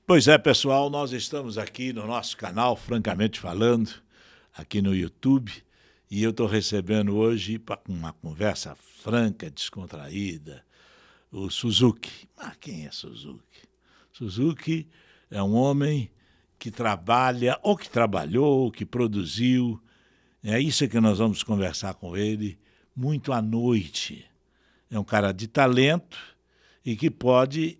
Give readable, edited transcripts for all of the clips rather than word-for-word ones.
Pois é, pessoal, nós estamos aqui no nosso canal, Francamente Falando, aqui no YouTube, e eu estou recebendo hoje, para uma conversa franca, descontraída, o Suzuki. Mas quem é Suzuki? Suzuki é um homem que trabalha, ou que trabalhou, ou que produziu, é isso que nós vamos conversar com ele, muito à noite. É um cara de talento e que pode,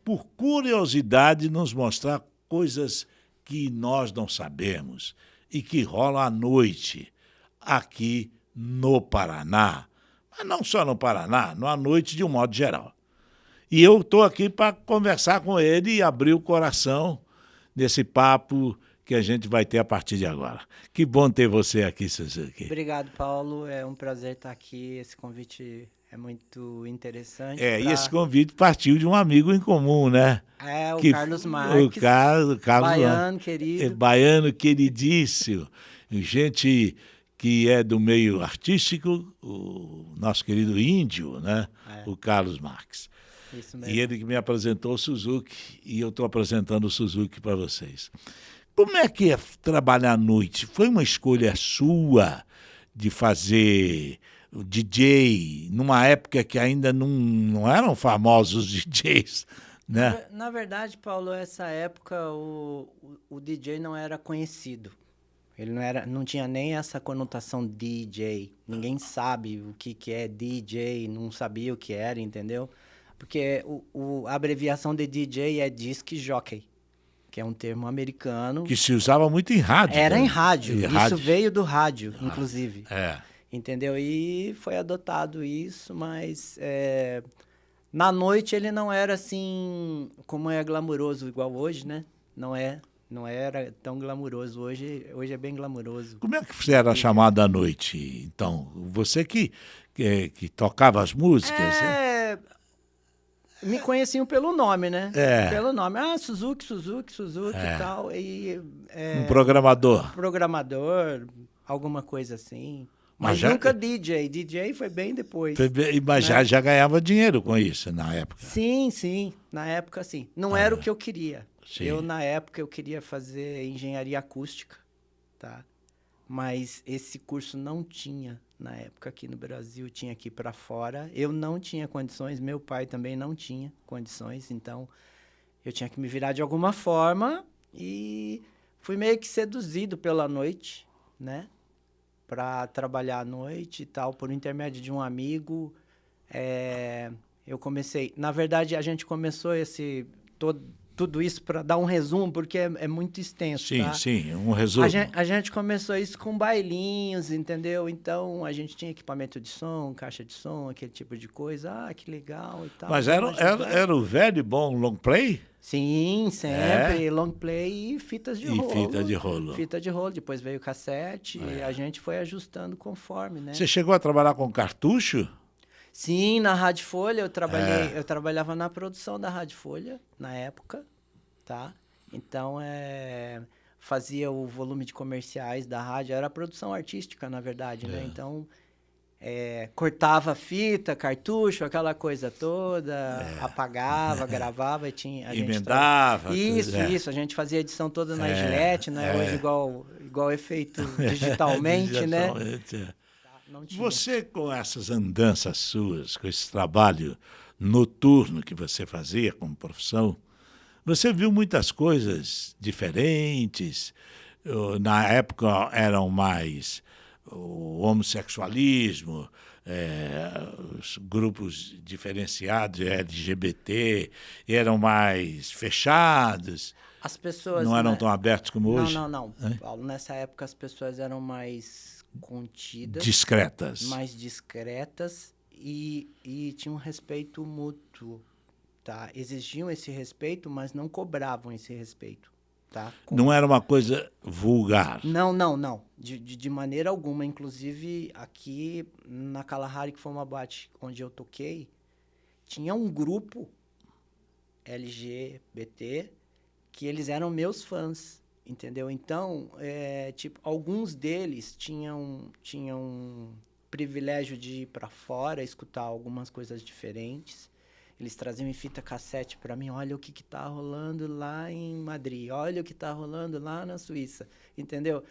por curiosidade, nos mostrar coisas que nós não sabemos e que rolam à noite aqui no Paraná. Mas não só no Paraná, à noite de um modo geral. E eu estou aqui para conversar com ele e abrir o coração nesse papo que a gente vai ter a partir de agora. Que bom ter você aqui, Suzuki. Obrigado, Paulo. É um prazer estar aqui. Esse convite é muito interessante. E esse convite partiu de um amigo em comum, né? O que Carlos Marques, Carlos baiano querido. Baiano queridíssimo. Gente que é do meio artístico, o nosso querido índio, né? O Carlos Marques. Isso mesmo. E ele que me apresentou o Suzuki, e eu estou apresentando o Suzuki para vocês. Como é que é trabalhar à noite? Foi uma escolha sua de fazer o DJ numa época que ainda não eram famosos DJs, né? Na verdade, Paulo, essa época o DJ não era conhecido. Ele não tinha nem essa conotação DJ. Ninguém sabe o que é DJ, não sabia o que era, entendeu? Porque a abreviação de DJ é Disc Jockey, que é um termo americano. Que se usava muito em rádio. Era né? em rádio. Isso rádio. veio do rádio, inclusive. É. Entendeu? E foi adotado isso, mas na noite ele não era assim como é glamuroso igual hoje, né? Não era tão glamuroso. Hoje é bem glamuroso. Como é que você era chamado à noite, então? Você que tocava as músicas? Me conheciam pelo nome, né? É. Pelo nome. Suzuki e tal. E, um programador. Programador, alguma coisa assim. Mas nunca DJ. DJ foi bem depois. Mas né? já ganhava dinheiro com isso na época. Sim. Na época, sim. Não era o que eu queria. Sim. Na época, eu queria fazer engenharia acústica, tá? Mas esse curso não tinha na época aqui no Brasil, tinha aqui para fora. Eu não tinha condições, meu pai também não tinha condições, então eu tinha que me virar de alguma forma e fui meio que seduzido pela noite, né? Para trabalhar à noite e tal, por intermédio de um amigo. Eu comecei... Na verdade, a gente começou tudo isso para dar um resumo, porque é muito extenso, Sim, tá? sim, um resumo. A gente começou isso com bailinhos, entendeu? Então, a gente tinha equipamento de som, caixa de som, aquele tipo de coisa. Que legal e tal. Mas era o velho e bom long play? Sim, sempre. Long play e fitas de rolo. Fita de rolo. Fita de rolo. Depois veio o cassete e a gente foi ajustando conforme, né? Você chegou a trabalhar com cartucho? Sim, na Rádio Folha eu trabalhava na produção da Rádio Folha, na época, tá? Então, fazia o volume de comerciais da rádio, era a produção artística, na verdade, né? Então, cortava fita, cartucho, aquela coisa toda, apagava, gravava e tinha... Emendava. Isso, a gente fazia a edição toda na Gillette, não é hoje igual é feito digitalmente, né? Você, com essas andanças suas, com esse trabalho noturno que você fazia como profissão, você viu muitas coisas diferentes. Na época eram mais o homossexualismo, os grupos diferenciados, LGBT, eram mais fechados. As pessoas... Não eram tão abertos como hoje? Não. Paulo, nessa época as pessoas eram mais contidas, discretas, mais discretas e tinham um respeito mútuo, tá? Exigiam esse respeito, mas não cobravam esse respeito, tá? Não era uma coisa vulgar? Não. De maneira alguma. Inclusive, aqui na Kalahari, que foi uma boate onde eu toquei, tinha um grupo LGBT que eles eram meus fãs. Entendeu? Então, alguns deles tinham privilégio de ir para fora, escutar algumas coisas diferentes. Eles traziam em fita cassete para mim, olha o que tá rolando lá em Madrid, olha o que tá rolando lá na Suíça, entendeu?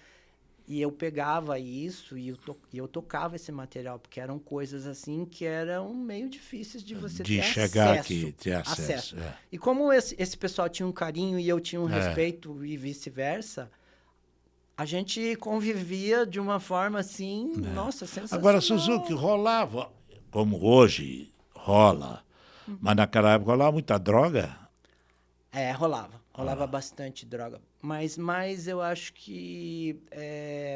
E eu pegava isso e eu tocava esse material, porque eram coisas assim que eram meio difíceis de você De ter chegar acesso. aqui, ter acesso. É. E como esse pessoal tinha um carinho e eu tinha um respeito e vice-versa, a gente convivia de uma forma assim, nossa, sensacional. Agora, Suzuki, rolava, como hoje rola, mas naquela época rolava muita droga? Rolava bastante droga. Mas eu acho que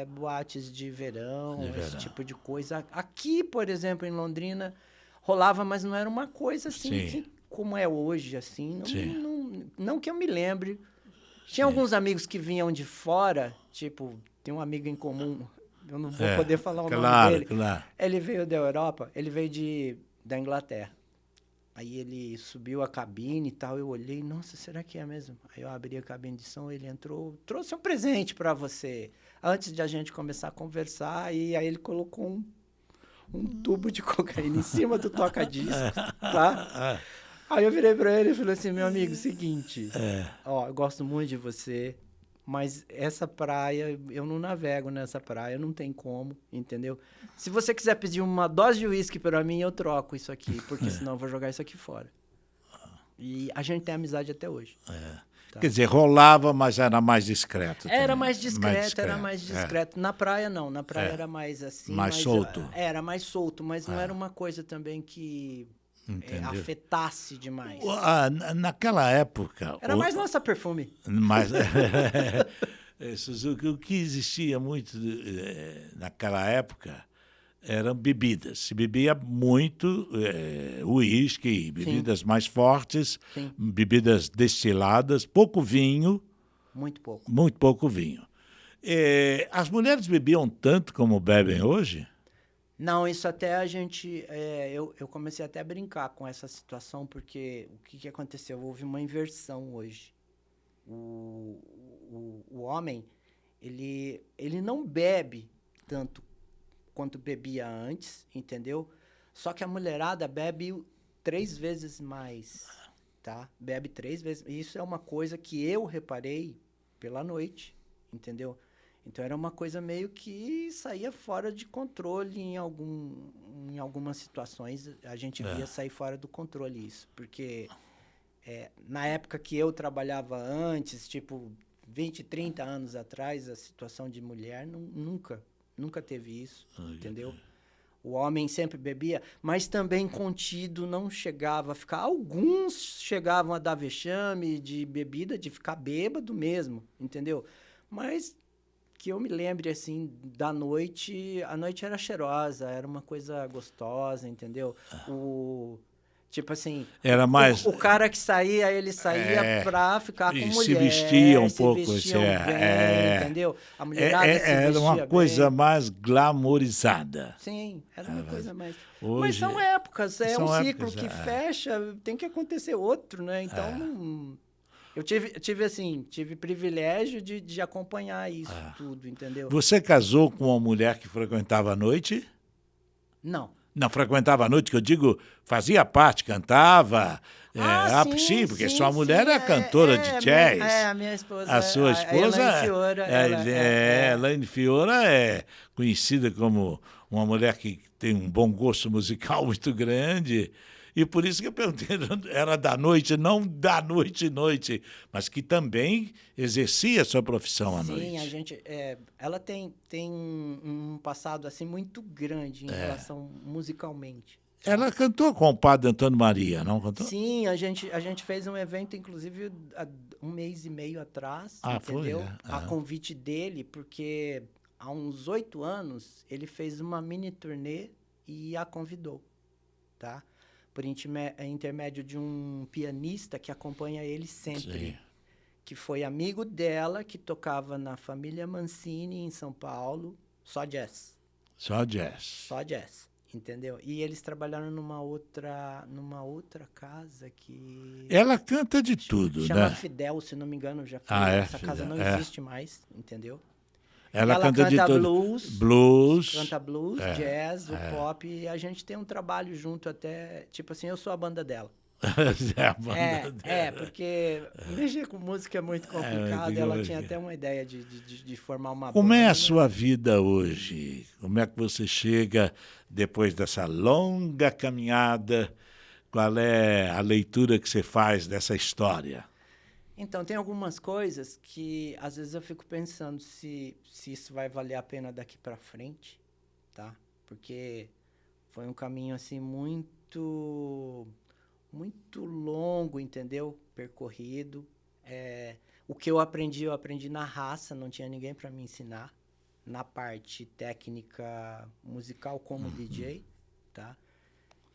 boates de verão, esse tipo de coisa. Aqui, por exemplo, em Londrina, rolava, mas não era uma coisa assim como é hoje, assim. Não que eu me lembre. Tinha alguns amigos que vinham de fora, tipo, tem um amigo em comum, eu não vou poder falar o nome dele. Claro. Ele veio da Europa, ele veio da Inglaterra. Aí ele subiu a cabine e tal, eu olhei, nossa, será que é mesmo? Aí eu abri a cabine de som, ele entrou, trouxe um presente para você, antes de a gente começar a conversar, e aí ele colocou um tubo de cocaína em cima do toca-disco, tá? Aí eu virei para ele e falei assim, meu amigo, seguinte, ó, eu gosto muito de você, mas essa praia, eu não navego nessa praia, não tem como, entendeu? Se você quiser pedir uma dose de uísque para mim, eu troco isso aqui, porque senão eu vou jogar isso aqui fora. E a gente tem amizade até hoje. Tá? Quer dizer, rolava, mas era mais discreto. Era mais discreto. Na praia, não. Na praia era mais assim. Mais solto. Era mais solto, mas não era uma coisa também que afetasse demais. Naquela época... Era mais nossa perfume. Suzuki, o que existia muito naquela época eram bebidas. Se bebia muito uísque, bebidas mais fortes, bebidas destiladas, pouco vinho. Muito pouco. Muito pouco vinho. As mulheres bebiam tanto como bebem hoje? Não, isso até a gente... eu comecei até a brincar com essa situação, porque o que aconteceu? Houve uma inversão hoje. O homem, ele não bebe tanto quanto bebia antes, entendeu? Só que a mulherada bebe 3 vezes mais, tá? Bebe 3 vezes. Isso é uma coisa que eu reparei pela noite, entendeu? Então era uma coisa meio que saía fora de controle em algumas situações. A gente via sair fora do controle isso, porque na época que eu trabalhava antes, tipo 20, 30 anos atrás, a situação de mulher nunca teve isso, entendeu? O homem sempre bebia, mas também contido, não chegava a ficar... Alguns chegavam a dar vexame de bebida, de ficar bêbado mesmo, entendeu? Mas que eu me lembre, assim, da noite... A noite era cheirosa, era uma coisa gostosa, entendeu? Tipo assim... Era mais... O cara que saía, ele saía pra ficar com mulher. Se vestia um pouco. Vestiam bem, entendeu? A mulherada se vestia era uma coisa bem. mais glamorizada. Sim, era uma coisa mais... Hoje, mas são épocas, é um ciclo épocas, que fecha, tem que acontecer outro, né? Então, eu tive privilégio de acompanhar isso tudo, entendeu? Você casou com uma mulher que frequentava a noite? Não. Não frequentava a noite, que eu digo, fazia parte, cantava. Sim, porque sua mulher é cantora de jazz. A minha esposa. A sua esposa. Elaine Fiora. Elaine Fiora é conhecida como uma mulher que tem um bom gosto musical muito grande. E por isso que eu perguntei, era da noite, não da noite, mas que também exercia a sua profissão à noite. Sim, a gente, ela tem um passado assim muito grande em relação musicalmente. Ela cantou com o padre Antônio Maria, não cantou? Sim, a gente fez um evento, inclusive, há 1 mês e meio atrás, entendeu? Foi, A convite dele, porque há uns 8 anos ele fez uma mini turnê e a convidou, tá? Por intermédio de um pianista que acompanha ele sempre, que foi amigo dela, que tocava na família Mancini, em São Paulo, só jazz. Só jazz. Só jazz, entendeu? E eles trabalharam numa outra casa que... Ela canta de tudo, chama né? Fidel, se não me engano, já foi. Essa casa não existe mais, entendeu? Ela canta de tudo. Blues. Canta blues, jazz, o pop. E a gente tem um trabalho junto até... Tipo assim, eu sou a banda dela. A banda dela. Porque mexer com música é muito complicado. Ela tinha até uma ideia de formar uma Como banda. é a sua vida hoje? Como é que você chega depois dessa longa caminhada? Qual é a leitura que você faz dessa história? Então, tem algumas coisas que às vezes eu fico pensando se isso vai valer a pena daqui para frente, tá? Porque foi um caminho assim muito longo, entendeu? Percorrido. O que eu aprendi na raça, não tinha ninguém para me ensinar na parte técnica musical como DJ, tá?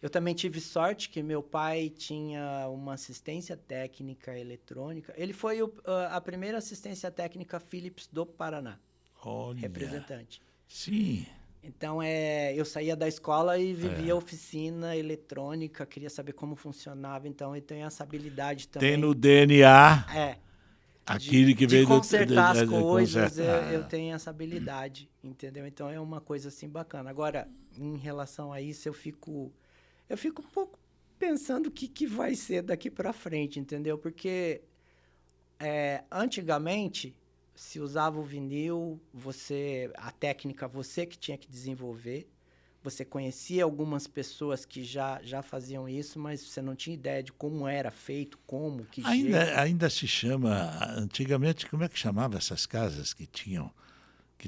Eu também tive sorte que meu pai tinha uma assistência técnica eletrônica. Ele foi a primeira assistência técnica Philips do Paraná, Olha, representante. sim. Então, eu saía da escola e vivia oficina eletrônica, queria saber como funcionava. Então, eu tenho essa habilidade também. Tem no DNA aquilo que de veio consertar as coisas, consertar. eu tenho essa habilidade, entendeu? Então, é uma coisa assim bacana. Agora, em relação a isso, eu fico um pouco pensando o que vai ser daqui para frente, entendeu? Porque antigamente se usava o vinil, a técnica você que tinha que desenvolver. Você conhecia algumas pessoas que já faziam isso, mas você não tinha ideia de como era feito, que jeito. Ainda se chama, antigamente, como é que chamava essas casas que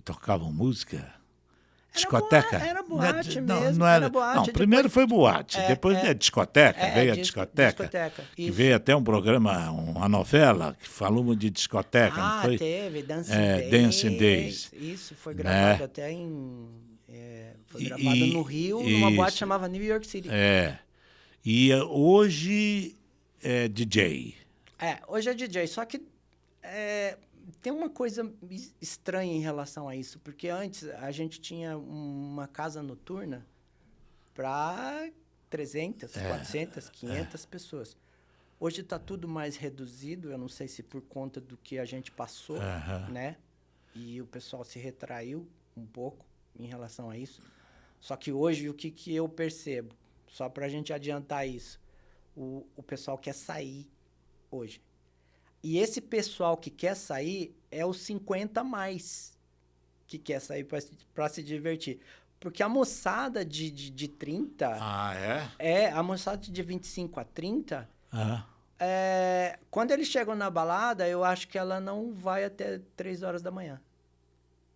tocavam música? Discoteca? Era boate mesmo. Não, era boate. Não, primeiro depois, foi boate, depois é discoteca, veio a discoteca. Que isso. veio até um programa, uma novela, que falou de discoteca, não foi? Teve, Dancing Days. Isso, foi gravado até foi gravado no Rio, numa boate que chamava New York City. E hoje é DJ. Hoje é DJ, só que tem uma coisa estranha em relação a isso, porque antes a gente tinha uma casa noturna para 300, 400, 500 pessoas. Hoje está tudo mais reduzido, eu não sei se por conta do que a gente passou, né? E o pessoal se retraiu um pouco em relação a isso. Só que hoje, o que eu percebo, só para a gente adiantar isso, o pessoal quer sair hoje. E esse pessoal que quer sair é os 50 a mais que quer sair para se divertir. Porque a moçada de 30... a moçada de 25 a 30... quando eles chegam na balada, eu acho que ela não vai até 3 horas da manhã.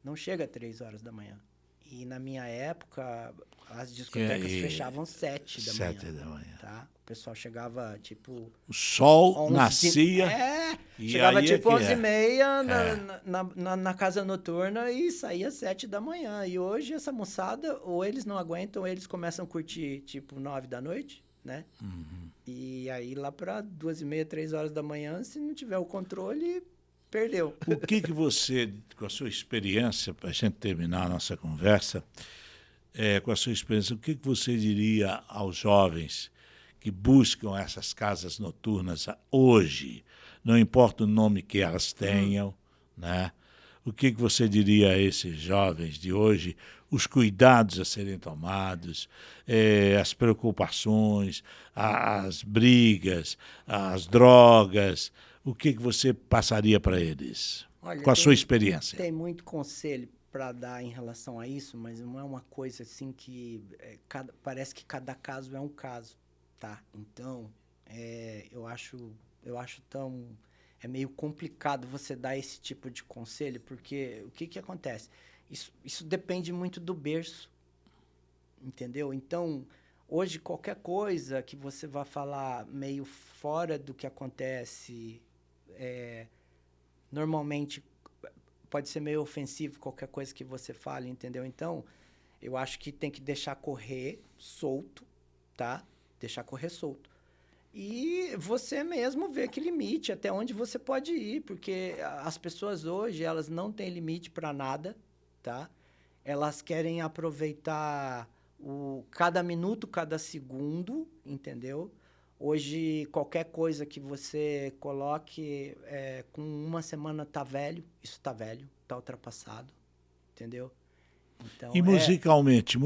Não chega a 3 horas da manhã. E na minha época, as discotecas fechavam 7 da manhã. 7 da manhã. Tá? O pessoal chegava, tipo... O sol nascia. Chegava tipo 11h30 na casa noturna e saía 7 da manhã. E hoje essa moçada, ou eles não aguentam, ou eles começam a curtir tipo 9 da noite, né? E aí lá para 2h30, 3 horas da manhã, se não tiver o controle, perdeu. O que você, com a sua experiência, para a gente terminar a nossa conversa, com a sua experiência, o que você diria aos jovens que buscam essas casas noturnas hoje? Não importa o nome que elas tenham, né? O que você diria a esses jovens de hoje? Os cuidados a serem tomados, as preocupações, as brigas, as drogas. O que você passaria para eles? Olha, com a sua experiência. Tem muito conselho para dar em relação a isso, mas não é uma coisa assim que... parece que cada caso é um caso, tá? Então, eu acho tão... É meio complicado você dar esse tipo de conselho, porque o que acontece? Isso depende muito do berço, entendeu? Então, hoje, qualquer coisa que você vá falar meio fora do que acontece, normalmente pode ser meio ofensivo qualquer coisa que você fale, entendeu? Então, eu acho que tem que deixar correr solto, tá? Deixar correr solto. E você mesmo vê que limite, até onde você pode ir, porque as pessoas hoje, elas não têm limite para nada, tá? Elas querem aproveitar cada minuto, cada segundo, entendeu? Hoje, qualquer coisa que você coloque, com uma semana tá velho, isso tá velho, tá ultrapassado, entendeu? Então, E musicalmente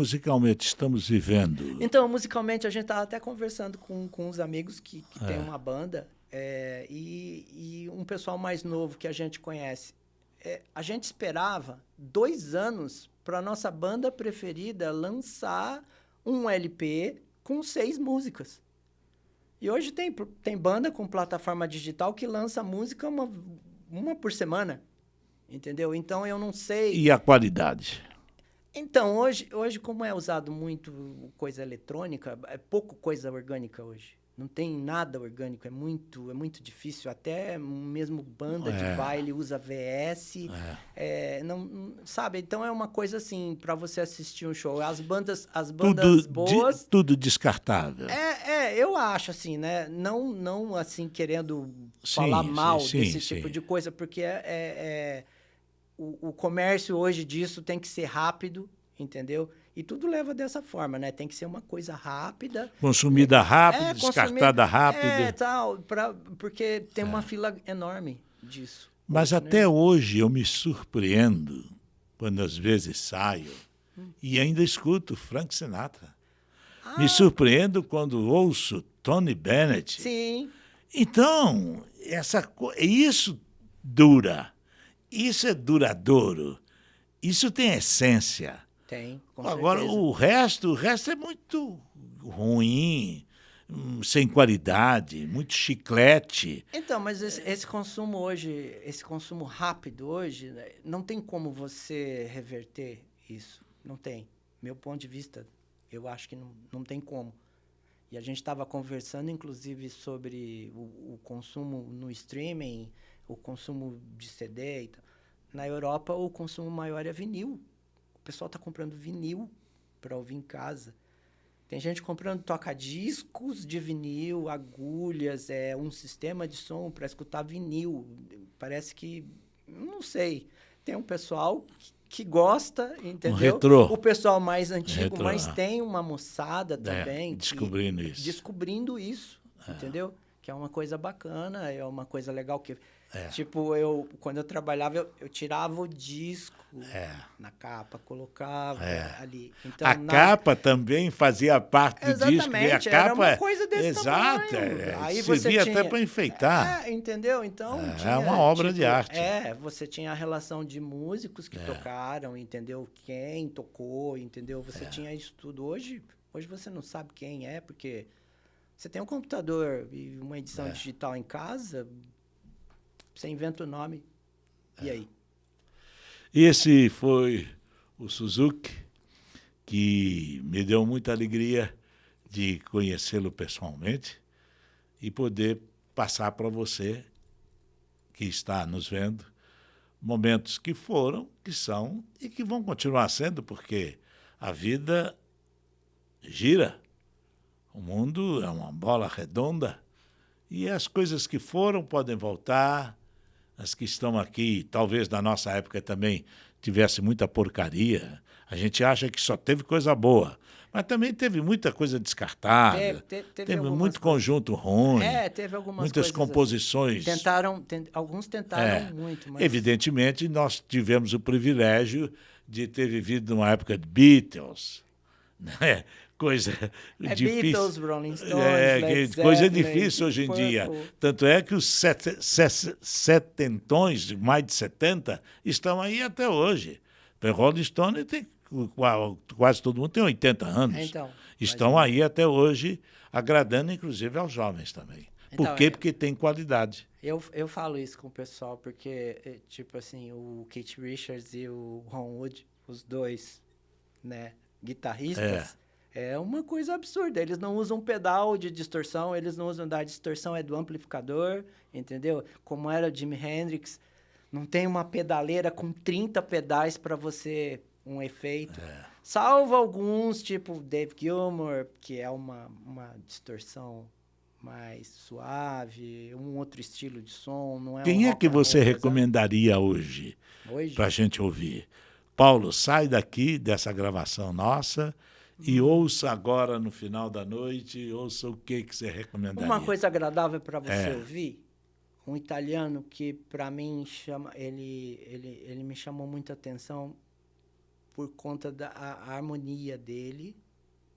estamos vivendo. Então, musicalmente, a gente estava até conversando com uns amigos que tem uma banda e um pessoal mais novo que a gente conhece. A gente esperava 2 anos para a nossa banda preferida lançar um LP com 6 músicas. E hoje tem banda com plataforma digital que lança música uma por semana, entendeu? Então, eu não sei... E a qualidade? Então, hoje, como é usado muito coisa eletrônica, é pouco coisa orgânica hoje. Não tem nada orgânico, é muito difícil. Até mesmo banda de baile usa VS. Não, sabe? Então, é uma coisa assim, para você assistir um show. As bandas boas... Tudo descartável. Eu acho assim, né? Não assim, querendo falar mal desse tipo de coisa, porque o comércio hoje disso tem que ser rápido, entendeu? E tudo leva dessa forma, né? Tem que ser uma coisa rápida. Consumida rápido, descartada rápido. Tal, porque tem uma fila enorme disso. Mas hoje, até né? hoje eu me surpreendo quando às vezes saio e ainda escuto Frank Sinatra. Me surpreendo quando ouço Tony Bennett. Sim. Então, isso dura. Isso é duradouro. Isso tem essência. Tem, com Agora, certeza. o resto é muito ruim, sem qualidade, muito chiclete. Então, mas esse consumo hoje, esse consumo rápido hoje, né, não tem como você reverter isso. Não tem. Meu ponto de vista, eu acho que não tem como. E a gente estava conversando, inclusive, sobre o consumo no streaming, o consumo de CD e tal. Na Europa, o consumo maior é vinil. O pessoal está comprando vinil para ouvir em casa. Tem gente comprando toca-discos de vinil, agulhas, um sistema de som para escutar vinil. Parece que... Não sei. Tem um pessoal que gosta, entendeu? Um retrô. O pessoal mais antigo, Retrô, mas tem uma moçada também... Descobrindo isso, entendeu? Que é uma coisa bacana, é uma coisa legal que... É. Tipo, quando eu trabalhava, eu tirava o disco na capa, colocava ali. Então, a capa também fazia parte do disco. Exatamente, E a capa, era uma coisa desse exato, tamanho. Aí servia você até para enfeitar. Entendeu? Então, É uma obra de arte. Você tinha a relação de músicos que tocaram, entendeu? Quem tocou, entendeu? Você tinha isso tudo. Hoje você não sabe quem é, porque você tem um computador e uma edição digital em casa... Você inventa o nome. E aí? Esse foi o Suzuki, que me deu muita alegria de conhecê-lo pessoalmente e poder passar para você, que está nos vendo, momentos que foram, que são e que vão continuar sendo, porque a vida gira. O mundo é uma bola redonda e as coisas que foram podem voltar. As que estão aqui, talvez na nossa época também tivesse muita porcaria. A gente acha que só teve coisa boa, mas também teve muita coisa descartada. Teve muito conjunto ruim. Teve algumas muitas coisas composições. Assim. Alguns tentaram muito, mas... Evidentemente, nós tivemos o privilégio de ter vivido numa época de Beatles, né? Coisa difícil. Beatles, Rolling Stones, coisa difícil hoje em dia. Tanto é que os setentões, mais de 70, estão aí até hoje. O Rolling Stone tem quase todo mundo tem 80 anos. Então, estão aí até hoje, agradando inclusive aos jovens também. Por quê? Porque tem qualidade. Eu falo isso com o pessoal, porque, tipo assim, o Keith Richards e o Ron Wood, os dois, né, guitarristas... É uma coisa absurda. Eles não usam pedal de distorção, eles não usam da distorção, é do amplificador, entendeu? Como era o Jimi Hendrix. Não tem uma pedaleira com 30 pedais para você, um efeito. Salvo alguns, tipo Dave Gilmour, que é uma distorção mais suave, um outro estilo de som. Não é Quem é que você recomendaria hoje para a gente ouvir? Paulo, sai daqui dessa gravação nossa... E ouça agora, no final da noite, ouça o que você recomendaria. Uma coisa agradável para você ouvir, um italiano que, para mim, ele me chamou muita atenção, por conta da a harmonia dele,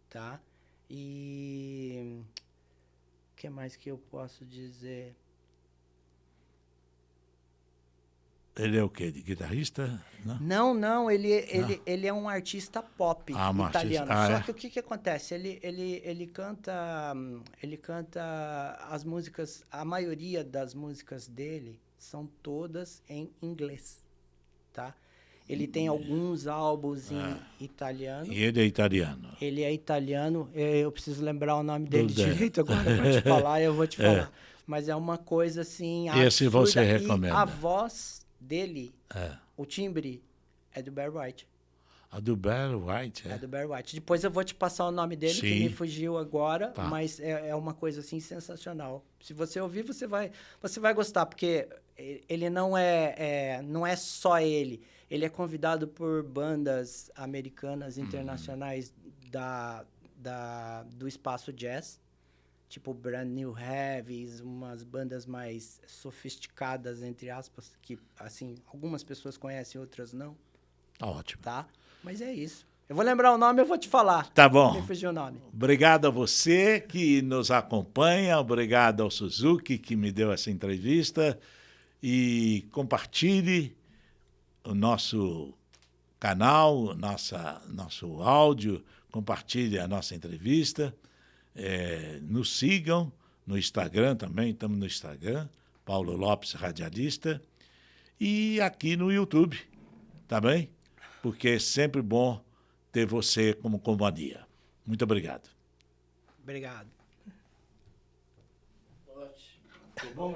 tá? E o que mais que eu posso dizer? Ele é o quê? De guitarrista? Não, ele é um artista pop italiano. Só que o que acontece? Ele canta as músicas, a maioria das músicas dele são todas em inglês, tá? Ele tem alguns álbuns em italiano. E ele é italiano. Ele é italiano. Eu preciso lembrar o nome dele direito agora para te falar, eu vou te falar. Mas é uma coisa assim absurda. Esse você recomenda. E a voz dele, o timbre, é do Barry White. A do Barry White, é? É do Barry White. Depois eu vou te passar o nome dele, que me fugiu agora, mas é uma coisa assim sensacional. Se você ouvir, você vai gostar, porque ele não é só ele. Ele é convidado por bandas americanas, internacionais do espaço jazz, tipo Brand New Heavies, umas bandas mais sofisticadas, entre aspas, que, assim, algumas pessoas conhecem, outras não. Ótimo. Tá? Mas é isso. Eu vou lembrar o nome, eu vou te falar. Tá bom. Me fugiu o nome. Obrigado a você que nos acompanha, obrigado ao Suzuki que me deu essa entrevista e compartilhe o nosso canal, nosso áudio, compartilhe a nossa entrevista. Nos sigam no Instagram também, estamos no Instagram, Paulo Lopes Radialista, e aqui no YouTube, tá bem? Porque é sempre bom ter você como companhia. Muito obrigado. Obrigado. Ótimo. Ficou bom?